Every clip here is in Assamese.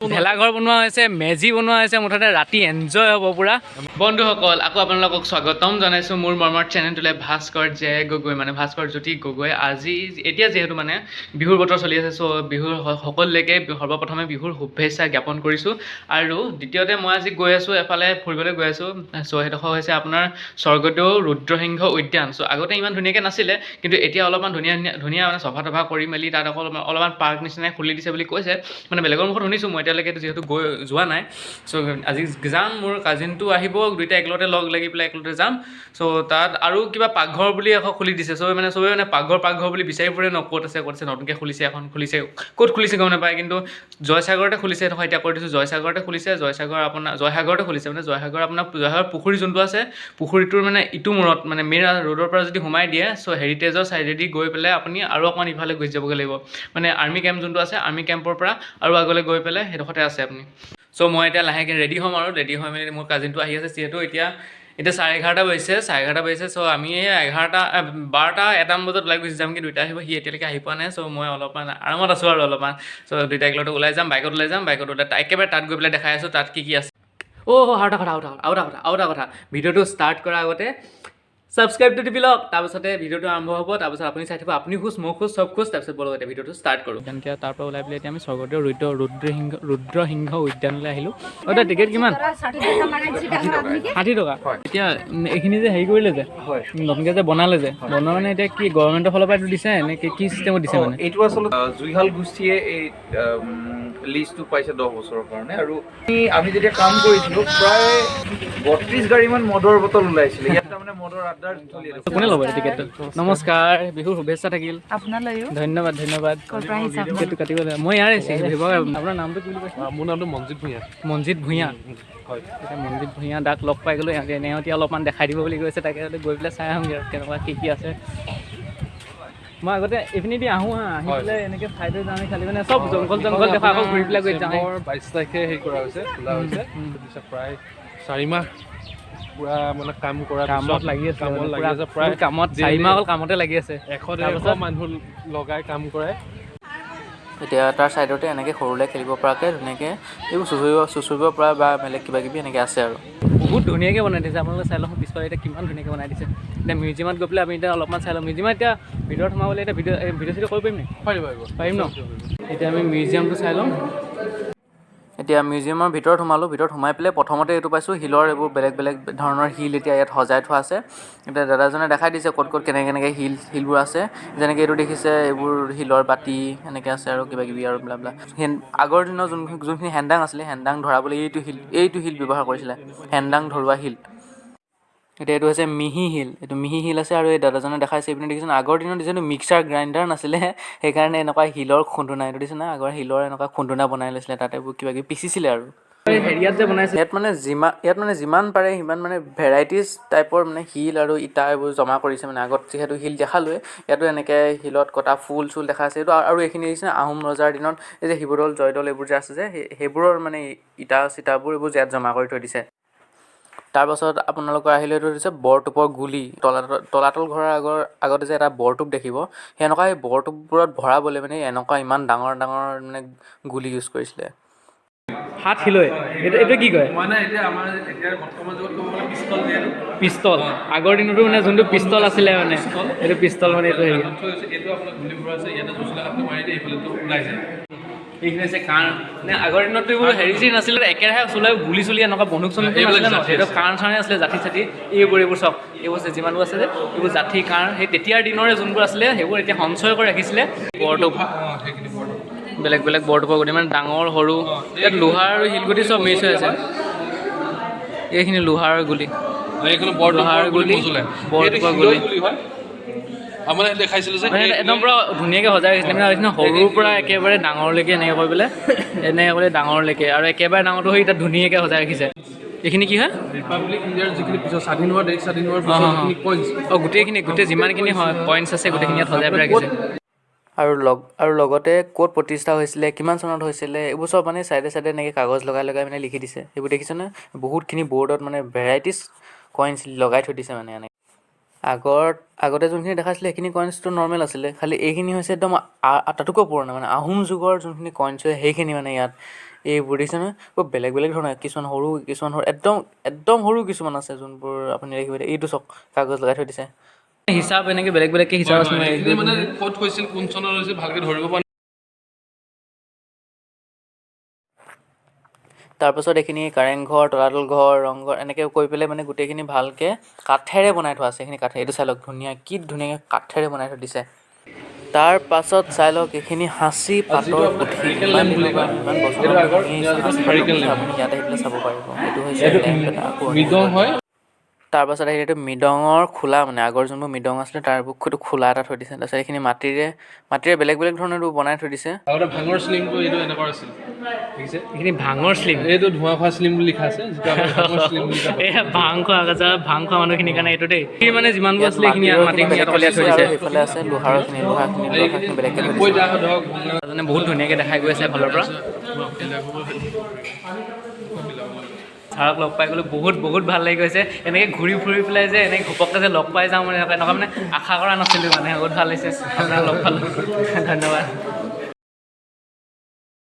ভেলাঘৰ বনোৱা হৈছে, মেজি বনোৱা হৈছে, মুঠতে ৰাতি এনজয় হ'ব পুৰা। বন্ধুসকল, আকৌ আপোনালোকক স্বাগতম জনাইছোঁ মোৰ মৰমৰ চেনেলটোলৈ ভাস্কৰ গগৈ মানে ভাস্কৰ জ্যোতি গগৈ। এতিয়া যিহেতু মানে বিহুৰ বতৰ চলি আছে, চ' বিহুৰ সকলোলৈকে সৰ্বপ্ৰথমে বিহুৰ শুভেচ্ছা জ্ঞাপন কৰিছোঁ। আৰু দ্বিতীয়তে মই আজি গৈ আছোঁ এফালে ফুৰিবলৈ গৈ আছোঁ। চ' সেইডোখৰ হৈছে আপোনাৰ স্বৰ্গদেউ ৰুদ্ৰসিংহ উদ্যান। চ' আগতে ইমান ধুনীয়াকৈ নাছিলে, কিন্তু এতিয়া অলপমান ধুনীয়া মানে চফা তফা কৰি মেলি তাত অলপমান পাৰ্ক নিচিনাই খুলি দিছে বুলি কৈছে। মানে বেলেগৰ মুখত শুনিছোঁ, মই এতিয়ালৈকে যিহেতু যোৱা নাই। চ' আজি যাম, মোৰ কাজিনটো আহিব, দুইটা একেলগতে লগ লাগি পেলাই একেলগতে যাম। চ' তাত আৰু কিবা পাকঘৰ বুলি এখন খুলি দিছে। চবে মানে পাকঘৰ বুলি বিচাৰি ফুৰে ন, ক'ত আছে নতুনকৈ খুলিছে, এখন খুলিছে, ক'ত খুলিছে গম নাপায়, কিন্তু জয়সাগৰতে খুলিছে। নহয় এতিয়া কৈ দিছোঁ, জয়সাগৰতে খুলিছে। জয়সাগৰতে খুলিছে মানে জয়সাগৰ পুখুৰী যোনটো আছে, পুখুৰীটোৰ মানে ইটো মূৰত মানে মেইন ৰোডৰ পৰা যদি সোমাই দিয়ে, চ' হেৰিটেজৰ চাইডেদি গৈ পেলাই আপুনি আৰু অকণমান ইফালে গুচি যাবগৈ লাগিব। মানে আৰ্মি কেম্প যোনটো আছে, আৰ্মি কেম্পৰ পৰা আৰু আগলৈ গৈ পেলাই সেইডোখৰতে আছে আপুনি। চ' মই এতিয়া লাহেকৈ ৰেডি হ'ম, আৰু ৰেডি হৈ মেলি মোৰ কাজিনটো আহি আছে। যিহেতু এতিয়া 11:30 বাজিছে। চ' আমি 12-1 বজাত ওলাই গুচি যাম, কি দুইটা আহিব, সি এতিয়ালৈকে আহি পোৱা নাই। চ' মই অলপমান আৰামত আছোঁ আৰু অলপমান। চ' দুইটা একেলগতে ওলাই যাম, বাইকত ওলাই একেবাৰে তাত গৈ পেলাই দেখাই আছোঁ তাত কি আছে। আৰু এটা কথা, ভিডিঅ'টো ষ্টাৰ্ট কৰাৰ আগতে ছাবস্ক্ৰাইবটো টিপি লওক, তাৰপিছতে ভিডিঅ'টো আৰম্ভ হ'ব। তাৰপিছত আপুনি চাই থাকিব, আপুনি খোজ, মই খোজ, চব খোজ। তাৰপিছত বলক এতিয়া ভিডিঅ'টো ষ্টাৰ্ট কৰোঁ। তেনেকৈ তাৰ পৰা ওলাই পেলাই এতিয়া আমি স্বৰ্গদেউ ৰুদ্ৰসিংহ উদ্যানলৈ আহিলোঁ। এতিয়া টিকেট কিমান? 60 টকা। এতিয়া এইখিনি যে হেৰি কৰিলে যে, নতুনকৈ যে বনালে যে, বনোৱা মানে এতিয়া কি গভৰ্ণমেণ্টৰ ফালৰ পৰা এইটো দিছে নে কি চিষ্টেমত দিছে? মানে এইটো আচলতে জুইশাল গোষ্ঠীয়ে এই লিজটো পাইছে 10 বছৰৰ কাৰণে। আৰু আমি যেতিয়া কাম কৰিছিলোঁ, প্ৰায় 32 গাড়ীমান মদৰ বটল ওলাইছিলে। ইয়াত তাৰমানে মদৰ আড্ডাৰ চলি আছে। কোনে ল'ব টিকেটটো? নমস্কাৰ, বিহুৰ শুভেচ্ছা থাকিল। আপোনালৈও ধন্যবাদ। টিকেটটো কাটিব লাগে। মই ইয়াৰে আপোনাৰ নামটো কি বুলি কৈছে? মোৰ নামটো মঞ্জিত ভূঞা। মঞ্জিত ভূঞা। হয়। এতিয়া মঞ্জিত ভূঞা দাক লগ পাই গ'লোঁ। এওঁতি অলপমান দেখাই দিব বুলি কৈছে, তাকে গৈ পেলাই চাই আহোঁগৈ আৰু কেনেকুৱা কি আছে। মই আগতে এইপিনেদি আহোঁ আহি পেলাই এনেকৈ চাইডে যাওঁ, খালি মানে চব জংঘল দেখা, আকৌ ঘূৰি পেলাই গৈ যাওঁ। 22 তাৰিখে হেৰি কৰা হৈছে, খোলা হৈছে। প্ৰায় 4 মাহ পুৰা মানে কামত লাগি আছে। প্ৰায় 4 মাহ অকল কামতে লাগি আছে। 100-150 মানুহ লগাই কাম কৰে। এতিয়া তাৰ ছাইডতে এনেকৈ সৰুলৈ খেলিব পৰাকৈ ধুনীয়াকৈ এইবোৰ চুঁচৰিব পৰা বা বেলেগ কিবাকিবি এনেকৈ আছে আৰু বহুত ধুনীয়াকৈ বনাই দিছে। আপোনালোকে চাই লওক পিছফালে এতিয়া কিমান ধুনীয়াকৈ বনাই দিছে। এতিয়া মিউজিয়ামত গৈ পেলাই আমি এতিয়া অলপমান চাই লওঁ। মিউজিয়ামত এতিয়া ভিতৰত সোমাবলৈ এতিয়া ভিডিঅ' চিডিঅ' কৰিব পাৰিম নি? পাৰিম ন? এতিয়া আমি মিউজিয়ামটো চাই লওঁ। এতিয়া মিউজিয়ামৰ ভিতৰত সোমালোঁ। ভিতৰত সোমাই পেলাই প্ৰথমতে এইটো পাইছোঁ, শিলৰ এইবোৰ বেলেগ ধৰণৰ শিল এতিয়া ইয়াত সজাই থোৱা আছে। এতিয়া দাদাজনে দেখাই দিছে ক'ত কেনেকৈ শিলবোৰ আছে। যেনেকৈ এইটো দেখিছে, এইবোৰ শিলৰ বাতি এনেকৈ আছে আৰু কিবাকিবি আৰু ব্লা। আগৰ দিনৰ যোনখিনি হেন্দাং আছিলে, হেন্দাং ধৰাবলৈ এইটো শিল ব্যৱহাৰ কৰিছিলে, হেন্দাং ধৰোৱা শিল। এতিয়া এইটো হৈছে মিহি শিল। এইটো মিহি শিল আছে। আৰু এই দাদাজনে দেখাইছে এইপিনে দেখিছেনে, আগৰ দিনত যিহেতু মিক্সাৰ গ্ৰাইণ্ডাৰ নাছিলে, সেইকাৰণে এনেকুৱা শিলৰ খুন্দুনা, এইটো দেখিছেনে, আগৰ শিলৰ এনেকুৱা খুন্দুনা বনাই লৈছিলে, তাতে এইবোৰ কিবাকিবি পিচিছিলে আৰু হেৰিয়াত যে বনাইছে। ইয়াত মানে যিমান পাৰে সিমান মানে ভেৰাইটিজ টাইপৰ মানে শিল আৰু ইটা এইবোৰ জমা কৰিছে। মানে আগত যিহেতু শিল দেখালোৱে, ইয়াতো এনেকৈ শিলত কটা ফুল চুল দেখা আছে। এইটো আৰু এইখিনি দেখিছেনে, আহোম ৰজাৰ দিনত এই যে শিৱদৌল জয়দৌল এইবোৰ যে আছে যে, সেইবোৰৰ মানে ইটা চিটাবোৰ এইবোৰ ইয়াত জমা কৰি থৈ দিছে। তাৰপাছত আপোনালোকৰ আহিলে এইটো দিছে বৰটোপৰ গুলি। তলাতল ঘৰৰ আগতে যে এটা বৰটোপ দেখিব, সেই বৰটোপবোৰত ভৰাবলৈ মানে এনেকুৱা ইমান ডাঙৰ মানে গুলি ইউজ কৰিছিলে। হাত শিলৈ এইটো কি কয়? মানে এতিয়া আমাৰ বৰ্তমান যুগত ক'ব গ'লে পিষ্টল। আগৰ দিনতো মানে যোনটো পিষ্টল আছিলে, মানে এইটো পিষ্টল মানে এইটো হেৰি। এইটো আপোনাৰ গুলি ভৰা আছে, ইয়াতে জুচিলা কাপটো মাৰি দিয়ে, এইফালেতো ওলাই যায়। এইখিনি হৈছে কাঁড়। মানে আগৰ দিনততো এইবোৰ হেৰি চেৰি নাছিলে, একেৰাহে চলাই গুলি চুলি এনেকুৱা বন্দুক চন্দুক নাছিলে ন, সেইটো কাঁড় চাঁড়ে আছিলে, জাঠি চাঠি এইবোৰ চব এইবোৰ যিমানবোৰ আছে যে, এইবোৰ জাঠি কাঁড় সেই তেতিয়াৰ দিনৰে যোনবোৰ আছিলে, সেইবোৰ এতিয়া সঞ্চয় কৰি ৰাখিছিলে। বৰটোপ, বেলেগ বৰটোপৰ গুটি, মানে ডাঙৰ সৰু, ইয়াত লোহাৰ আৰু শিলগুটি চব মিক্স হৈ আছে। এইখিনি লোহাৰ গুলি, লোহাৰ গুলি, বৰটোপৰ গুলি আমাৰ দেখাইছিলোঁ যে একদম পুৰা ধুনীয়াকৈ সজাই ৰাখিছিলে। মানে সৰুৰ পৰা একেবাৰে ডাঙৰলৈকে এনেকৈ কৰি পেলাই ডাঙৰলৈকে, আৰু একেবাৰে ডাঙৰটো হৈ এতিয়া ধুনীয়াকৈ সজাই ৰাখিছে। এইখিনি কি হয়? ৰিপাব্লিক ইণ্ডিয়াৰ যিখিনি পিছত স্বাধীন হোৱাৰ পিছত কইনছ, গোটেই যিমানখিনি হয় কইনছ আছে, গোটেইখিনি ইয়াত সজাই পেলাই ৰাখিছে। আৰু লগতে ক'ত প্ৰতিষ্ঠা হৈছিলে, কিমান চনত হৈছিলে, এইবোৰ চব মানে চাইডে এনেকৈ কাগজ লগাই মানে লিখি দিছে। এইবোৰ দেখিছেনে, বহুতখিনি বৰ্ডত মানে ভেৰাইটিজ কইনছ লগাই থৈ দিছে মানে এনেকৈ। আগতে যোনখিনি দেখাইছিলে সেইখিনি কইনছটো নৰ্মেল আছিলে, খালি এইখিনি হৈছে একদম তাতোকৈ পুৰণা, মানে আহোম যুগৰ যোনখিনি কইনছ হয় সেইখিনি মানে ইয়াত এইবোৰ দেখিছে নহয় বৰ বেলেগ বেলেগ ধৰণৰ কিছুমান সৰু একদম একদম সৰু কিছুমান আছে যোনবোৰ আপুনি দেখিব এইটো চক কাগজ লগাই থৈ দিছে হিচাপ এনেকৈ বেলেগ বেলেগকৈ হিচাপ আছে মানে ক'ত হৈছিল কোন চনত হৈছিল ভালকৈ ধৰিব পৰা তাৰপাছত এইখিনি কাৰেংঘৰ তলাতল ঘৰ ৰংঘৰ এনেকৈ কৈ পেলাই মানে গোটেইখিনি ভালকৈ কাঠেৰে বনাই থোৱা আছে এইখিনি কাঠেৰে এইটো চাই লওক ধুনীয়া কি ধুনীয়াকৈ কাঠেৰে বনাই থৈ দিছে তাৰ পাছত চাই লওক এইখিনি সাঁচি পাতৰ পুথি ইমান দিনৰ পৰা ইমান বছৰৰ পুৰণি সাঁচি পাতৰ পুথি আপুনি ইয়াত আহি পেলাই চাব পাৰিব এইটো হৈছে লেম্প এটা আকৌ মৃদং হয় তাৰপাছত আহিলে এইটো মৃদঙৰ খোলা মানে আগৰ যোনবোৰ মৃদং আছিলে তাৰ বুকুটো খোলা এটা থৈ দিছে তাৰপিছত এইখিনি মাটিৰে বেলেগ বেলেগ ধৰণৰ বনাই থৈ দিছে আগতে ভাঙৰ শ্লিমটো এইটো এনেকুৱা আছিল দেখিছে এইখিনি ভাঙৰ শ্লিম এইটো ধোঁৱা খোৱা শ্লিম বুলি লিখা আছে যিটো আমাৰ ভাঙৰ শ্লিম বুলি কয় এই ভাং খোৱা মানুহখিনিৰ কাৰণে এইটো দেই সি মানে যিমানবোৰ আছিলে এইখিনি মাটিখিনি ইয়াত কলিয়াই থৈ দিছে এইখিনি বেলেগকৈ থৈ কৈ দিছে যা ধৰক মানে বহুত ধুনীয়াকৈ দেখাই গৈ আছে এফালৰ পৰা ছাৰক লগ পাই গ'লো বহুত ভাল লাগি গৈছে এনেকৈ ঘূৰি ফুৰি পেলাই যে এনেকৈ ঘপককৈ যে লগ পাই যাওঁ মানে এনেকুৱা মানে আশা কৰা নাছিলোঁ মানে বহুত ভাল লাগিছে আপোনাক লগ পালোঁ ধন্যবাদ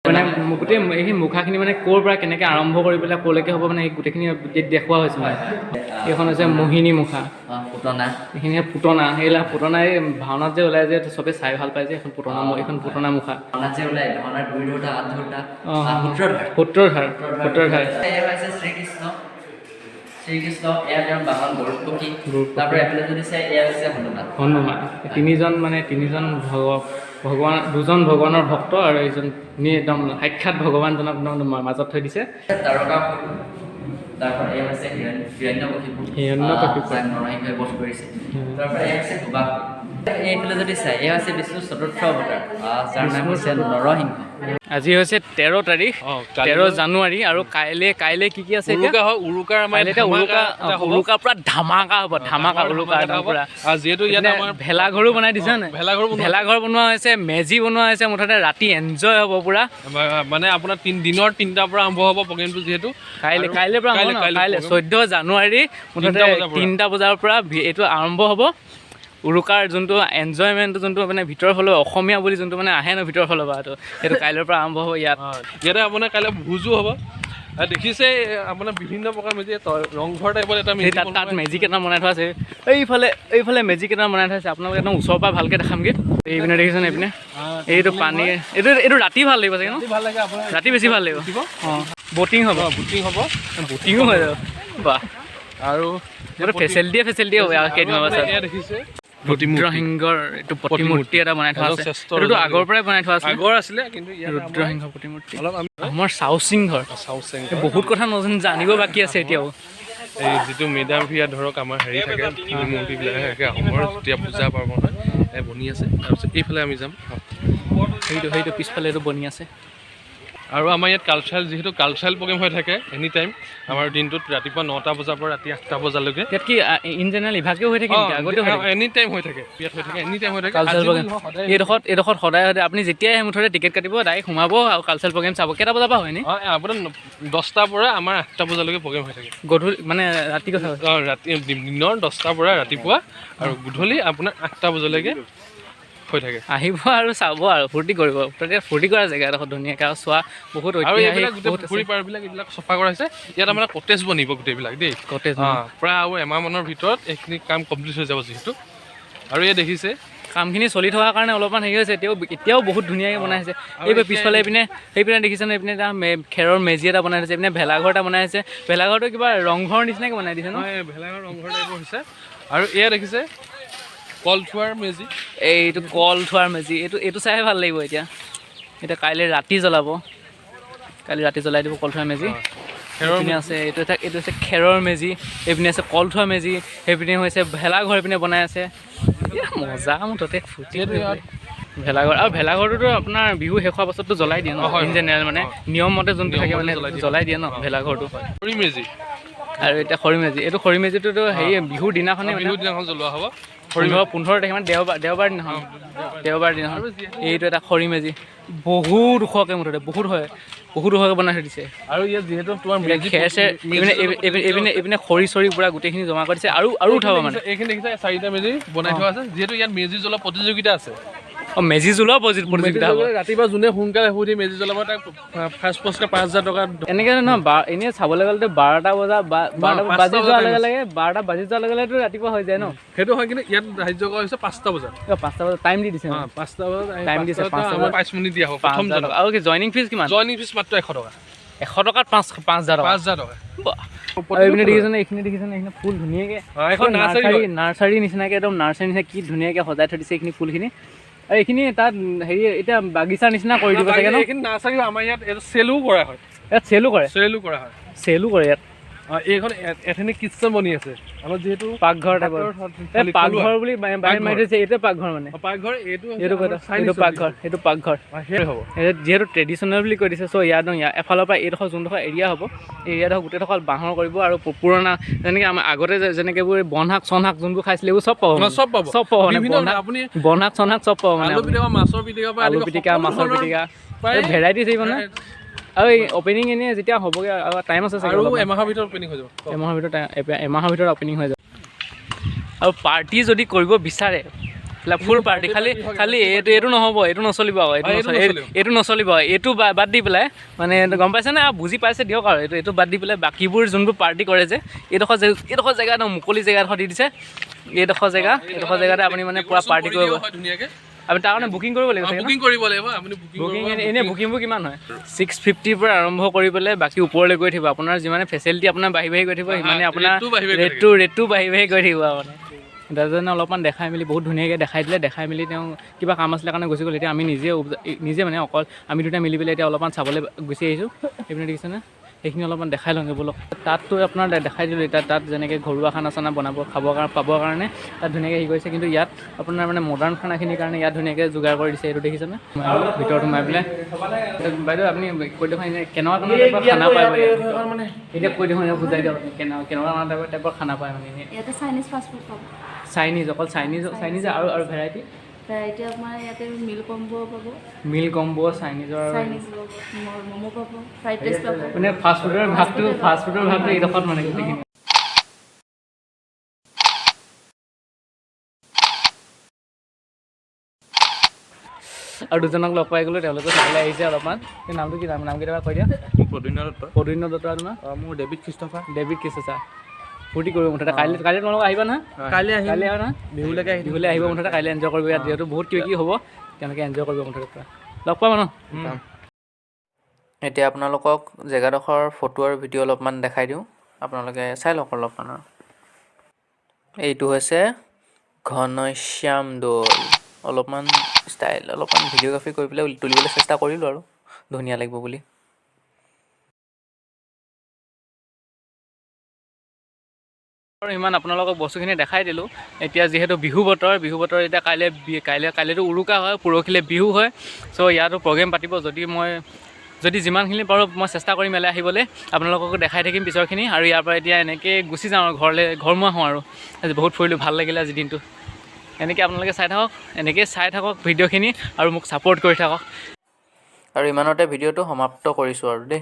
মানে গোটেই এইখিনি মুখাখিনি মানে ক'ৰ পৰা কেনেকৈ আৰম্ভ কৰি পেলাই ক'লৈকে হ'ব মানে এই গোটেইখিনি দেখুওৱা হৈছে মানে এইখন হৈছে মোহিনী মুখা পুতনা এইখিনি পুতনা সেইবিলাক পুতনা এই ভাওনাত যে ওলাই যে চবেই চাই ভাল পায় যে এখন পুতনা মুখা ভাওনাত যে ওলাই ভাওনাৰ 2-2টা 8-2টা সূত্ৰধাৰ শ্ৰীকৃষ্ণ এয়া তেওঁৰ বাহন গৰুপতি তাৰপৰা এফালে যদি চাই এয়া হৈছে হনুমান তিনিজন ভগৱান দুজন ভগৱানৰ ভক্ত আৰু এইজন একদম সাক্ষাৎ ভগৱানজনক মাজত থৈ দিছে তাৰকা তাৰপৰা এয়া হৈছে হিৰণ্যকশিপু নৰসিংহই বধ কৰিছে তাৰপৰা এয়া হৈছে সুবাস এইফালে যদি চাই এয়া হৈছে বিষ্ণুৰ চতুৰ্থ অৱতাৰ যাৰ নাম হৈছে নৰসিংহ আজি হৈছে 13 তাৰিখ 13 জানুৱাৰী আৰু কাইলৈ কি আছে উৰুকাৰ উৰুকা পুৰা ধামাকা হ'ব উৰুকা পুৰা যিহেতু ইয়াত আমাৰ ভেলাঘৰো বনাই দিছে নে ভেলাঘৰ বনোৱা হৈছে মেজি বনোৱা হৈছে মুঠতে ৰাতি এনজয় হ'ব পুৰা মানে আপোনাৰ দিনৰ 3টাৰ পৰা আৰম্ভ হ'ব প্ৰগ্ৰেমটো যিহেতু কাইলৈ পৰা 14 জানুৱাৰী মুঠতে 3টা বজাৰ পৰা এইটো আৰম্ভ হ'ব উৰুকাৰ যোনটো এনজয়মেণ্টটো যোনটো মানে ভিতৰৰ ফালে অসমীয়া বুলি যোনটো মানে আহে ন ভিতৰৰ ফালৰ পৰা সেইটো কাইলৈৰ পৰা আৰম্ভ হ'ব ইয়াতে আপোনাৰ কাইলৈ ভোজো হ'ব দেখিছে আপোনাৰ বিভিন্ন প্ৰকাৰ মেজি ৰংঘৰ টাইপত এটা মেজি তাত মেজিক এটা বনাই থোৱা আছে এইফালে মেজিক এটা বনাই থোৱা আছে আপোনালোকে একদম ওচৰৰ পৰা ভালকৈ দেখামগৈ এইপিনে দেখিছেনে এইপিনে এইটো পানী এইটো ৰাতি ভাল লাগিব চাগে ন ভাল লাগে আপোনাৰ ৰাতি বেছি ভাল লাগিব অঁ বটিং হ'ব বটিঙো হৈ যাব বাহ আৰু ফেচিলিটিয়ে হ'ব কেইদিনমান পাছত দেখিছে ৰুদ্ৰসিংহৰ এইটো প্ৰতিমূৰ্তি এটা বনাই থোৱা আছে এইটো আগৰ পৰাই বনাই থোৱা আছে আগৰ আছিলে কিন্তু ৰুদ্ৰসিংহ প্ৰতিমূৰ্তি আমাৰ চাউচিংঘৰ বহুত কথা জানিব বাকী আছে এতিয়াও এই যিটো মেডাম ফিয়া ধৰক আমাৰ হেৰি থাকে মূৰ্তিবিলাক থাকে আহোমৰ যেতিয়া পূজা পাৰ্বণ হয় বনি আছে তাৰপিছত এইফালে আমি যাম সেইটো পিছফালে এইটো বনি আছে আৰু আমাৰ ইয়াত যিহেতু কালচাৰেল প্ৰগ্ৰেম হৈ থাকে এনি টাইম আমাৰ দিনটোত ৰাতিপুৱা 9টা বজাৰ পৰা ৰাতি 8টা বজালৈকে ইয়াত কি ইন জেনেৰেল ইভাগেও হৈ থাকে আগতে এনি টাইম হৈ থাকে ইয়াত হৈ থাকে এনি টাইম হৈ থাকে কালচাৰেল প্ৰগ্ৰেম এইডোখৰত সদায় আপুনি যেতিয়াই মুঠতে টিকেট কাটিব ডাইৰেক্ট সোমাব আৰু কালচাৰেল প্ৰগ্ৰেম চাব কেইটা বজাৰ পৰা হয়নি আপোনাৰ 10টাৰ পৰা আমাৰ 8টা বজালৈকে প্ৰগ্ৰেম হৈ থাকে গধূলি মানে ৰাতি কথা ৰাতি দিনৰ 10টাৰ পৰা ৰাতিপুৱা আৰু গধূলি আপোনাৰ 8টা বজালৈকে হৈ থাকে আহিব আৰু চাব আৰু ফূৰ্তি কৰিব ফূৰ্তি কৰা জেগা এডোখৰ ধুনীয়াকৈ আৰু চোৱা বহুত পুখুৰী পাৰবিলাক এইবিলাক চফা কৰা হৈছে ইয়াত আমাৰ কটেজ বনিব গোটেইবিলাক দেই কটেজ প্ৰায় আৰু এমাহমানৰ ভিতৰত এইখিনি কাম কমপ্লিট হৈ যাব যিহেতু আৰু এই দেখিছে কামখিনি চলি থকাৰ কাৰণে অলপমান হেৰি হৈছে এতিয়াও বহুত ধুনীয়াকৈ বনাইছে এইবাৰ পিছফালে সেইপিনে দেখিছেনে এইপিনে এটা খেৰৰ মেজি এটা বনাই দিছে এইপিনে ভেলাঘৰ এটা বনাই আছে ভেলাঘৰটো কিবা ৰংঘৰ নিচিনাকৈ বনাই দিছে ন ভেলাঘৰ ৰংঘৰ টাইপৰ হৈছে আৰু এয়া দেখিছে কল থোৱাৰ মেজি এইটো কল থোৱাৰ মেজি এইটো চাইহে ভাল লাগিব এতিয়া কাইলৈ ৰাতি জ্বলাই দিব কল থোৱাৰ মেজি সেইপিনে আছে এইটো হৈছে খেৰৰ মেজি এইপিনে আছে কল থোৱা মেজি সেইপিনে হৈছে ভেলাঘৰ এইপিনে বনাই আছে মজা মুঠতে ফূৰ্তি ভেলাঘৰ আৰু ভেলাঘৰটোতো আপোনাৰ বিহু শেষ হোৱাৰ পাছততো জ্বলাই দিয়ে ন ইন জেনেৰেল মানে নিয়ম মতে যোনটো থাকে মানে জ্বলাই দিয়ে ন ভেলাঘৰটো খৰি মেজি আৰু এতিয়া খৰি মেজি খৰি মেজিটোতো হেৰি বিহুৰ দিনাখন জ্বলোৱা হ'ব 15 তাৰিখ মানে দেওবাৰ দিনাখন এইটো এটা খৰি মেজি বহুত ওখকৈ মুঠতে বহুত ওখকৈ বনাই থৈ দিছে আৰু ইয়াত যিহেতু তোমাৰ এইপিনে খৰি চৰি পূৰা গোটেইখিনি জমা কৰি দিছে আৰু উঠাব মানে এইখিনি দেখিছে 4টা মেজি বনাই থোৱা আছে যিহেতু ইয়াত মেজি জ্বলোৱা প্ৰতিযোগিতা আছে অঁ মেজি জ্বলোৱা প্ৰতিযোগিতা হ'ব ৰাতিপুৱা যোনে সোনকালে শুই মেজি জ্বলাব তাক ফাৰ্ষ্ট পুৰস্কাৰ 5,000 টকা। এনেকৈ নহয় এনেই চাবলৈ গ'লেতো 12টা বজা 12টা বাজি যোৱাৰ লগে লগে 12টা বাজি যোৱাৰ লগে লগেতো ৰাতিপুৱা হৈ যায় ন। সেইটো হয়, কিন্তু ইয়াত ধাৰ্য কৰা হৈছে 5টা বজাত। 5টা বজাত টাইম দি দিছে। 5টা বজাত টাইম দিছে 5টা বজাত 5 মিনিট দিয়া হ'ব প্ৰথম জনক। আৰু কি জইনিং ফিজ কিমান? জইনিং ফিজ মাত্ৰ 100 টকা। 100 টকাত 5,000 টকা। 5,000 টকা। আৰু এইপিনে দেখিছেনে, এইখিনি দেখিছেনে, এইখিনি ফুল ধুনীয়াকৈ নাৰ্চাৰী নিচিনাকৈ একদম নাৰ্চাৰী নিচিনা কি ধুনীয়াকৈ সজাই থৈ দিছে এইখিনি ফুলখিনি। আৰু এইখিনি তাত হেৰি এতিয়া বাগিচাৰ নিচিনা কৰি দিব চাগে ন? এইখিনি নাৰ্চাৰী আমাৰ ইয়াত চেলো কৰা হয়। ইয়াত চেলো কৰে ইয়াত। এইখন এথেনিক কিটচেন বনি আছে আমাৰ যিহেতু পাকঘৰ টাইপৰ। পাকঘৰ বুলি বাহিৰ মাৰি থৈছে, এইটোৱে পাকঘৰ মানে। পাকঘৰ এইটো পাকঘৰ হ'ব যিহেতু ট্ৰেডিশ্যনেল বুলি কৈ দিছে। চ' ইয়াত এফালৰ পৰা এইডোখৰ যোনডোখৰ এৰিয়া হ'ব, এই এৰিয়াডোখৰ গোটেইডোখৰ বাঁহৰ কৰিব। আৰু পুৰণা যেনেকৈ আমাৰ আগতে যেনেকৈ এইবোৰ বনশাক চনশাক যোনবোৰ খাইছিলে এইবোৰ চব পাব মানে বনশাক চনশাক চব পাব মানে। আলু পিটিকা মাছৰ পিটিকা ভেৰাইটিজ আহিব না। আৰু এই অপেনিং এনেই যেতিয়া হ'বগৈ আৰু টাইম আছে চাগে, এমাহৰ ভিতৰত অপেনিং হৈ যাব। এমাহৰ ভিতৰত অপেনিং হৈ যাব। আৰু পাৰ্টি যদি কৰিব বিচাৰে ফুল পাৰ্টি, খালি এইটো নহ'ব, এইটো নচলিব আৰু এইটো নচলিব। এইটো বাদ দি পেলাই মানে গম পাইছেনে, বুজি পাইছে দিয়ক। আৰু এইটো বাদ দি পেলাই বাকীবোৰ যোনবোৰ পাৰ্টি কৰে যে এইডোখৰ জেগা একদম মুকলি জেগাডোখৰ দি দিছে। এইডোখৰ জেগাতে আপুনি মানে পূৰা পাৰ্টি কৰিব ধুনীয়াকৈ। আপুনি তাৰ কাৰণে বুকিং কৰিব লাগিব। এনেই বুকিংবোৰ কিমান হয়? 650ৰ পৰা আৰম্ভ কৰি পেলাই বাকী ওপৰলৈ গৈ থাকিব। আপোনাৰ যিমানে ফেচিলিটি আপোনাৰ বাঢ়ি গৈ থাকিব, সিমানে আপোনাৰ ৰেটটো বাঢ়ি গৈ থাকিব মানে। দাদাজনে অলপমান দেখাই মেলি বহুত ধুনীয়াকৈ দেখাই দিলে। দেখাই মেলি তেওঁ কিবা কাম আছিলে কাৰণে গুচি গ'ল। এতিয়া আমি নিজে মানে অকল আমি দুটা মিলি পেলাই এতিয়া অলপমান চাবলৈ গুচি আহিছোঁ। এইপিনে দেখিছেনে, সেইখিনি অলপমান দেখাই লওঁগৈ ব'লক। তাততো আপোনাৰ দেখাই দিলোঁ। এতিয়া তাত যেনেকৈ ঘৰুৱা খানা চানা পাবৰ কাৰণে তাত ধুনীয়াকৈ হেৰি কৰিছে। কিন্তু ইয়াত আপোনাৰ মানে মডাৰ্ণ খানাখিনিৰ কাৰণে ইয়াত ধুনীয়াকৈ যোগাৰ কৰি দিছে। এইটো দেখিছেনে, ভিতৰত সোমাই পেলাই। বাইদেউ আপুনি কৈ দেখোন এনে কেনেকুৱা টাইপৰ খানা পায় মানে? এতিয়া কৈ দেখোন বুজাই দিয়ক কেনেকুৱা টাইপৰ খানা পায় মানে? ইয়াতে চাইনিজ ফাষ্টফুড পাব। অকল চাইনিজ আৰু ভেৰাইটি আপোনাৰ ইয়াতে মিল কম্বো পাব। চাইনিজৰ ম'ম' পাব, ফ্ৰাইড ৰাইচ পাব। মানে ফাষ্টফুডৰ ভাগটো এইডোখৰত মানে গোটেইখিনি। আৰু দুজনক লগ পাই গ'লোঁ, তেওঁলোকে চাবলৈ আহিছে অলপমান। নামটো কি নাম কেতিয়াবা কৈ দিয়া। প্ৰদ্যুন্ন দত্ত। তোমাৰ? মোৰ ডেভিড খ্ৰীষ্টাফাৰ। ফূৰ্তি কৰিব মুঠতে। কাইলৈ তোমালোক আহিবা নহয়? কাইলৈ আহিবা নহয়? বিহুলৈ আহিব মুঠতে। কাইলৈ এনজয় কৰিব ইয়াত, যিহেতু বহুত কিবা হ'ব তেওঁলোকে এনজয় কৰিব মুঠতে। লগ পাবা ন? এতিয়া আপোনালোকক জেগাডোখৰ ফটো আৰু ভিডিঅ' অলপমান দেখাই দিওঁ, আপোনালোকে চাই লওক অলপমান। এইটো হৈছে ঘনশ্যাম দৌল। অলপমান ভিডিঅ'গ্ৰাফী কৰি পেলাই তুলিবলৈ চেষ্টা কৰিলোঁ আৰু ধুনীয়া লাগিব বুলি। ইমান আপোনালোকক বস্তুখিনি দেখাই দিলোঁ। এতিয়া যিহেতু বিহু বতৰ এতিয়া কাইলৈতো উৰুকা হয়, পৰহিলৈ বিহু হয়। চ' ইয়াতো প্ৰগ্ৰেম পাতিব। যদি যিমানখিনি পাৰোঁ মই চেষ্টা কৰিম ইয়ালৈ আহিবলৈ, আপোনালোককো দেখাই থাকিম পিছৰখিনি। আৰু ইয়াৰ পৰা এতিয়া এনেকৈ গুচি যাওঁ আৰু ঘৰমুৱা হওঁ আৰু। আজি বহুত ফুৰিলোঁ, ভাল লাগিলে আজি দিনটো। এনেকৈ আপোনালোকে চাই থাকক ভিডিঅ'খিনি আৰু মোক ছাপোৰ্ট কৰি থাকক। আৰু ইমানতে ভিডিঅ'টো সমাপ্ত কৰিছোঁ আৰু দেই।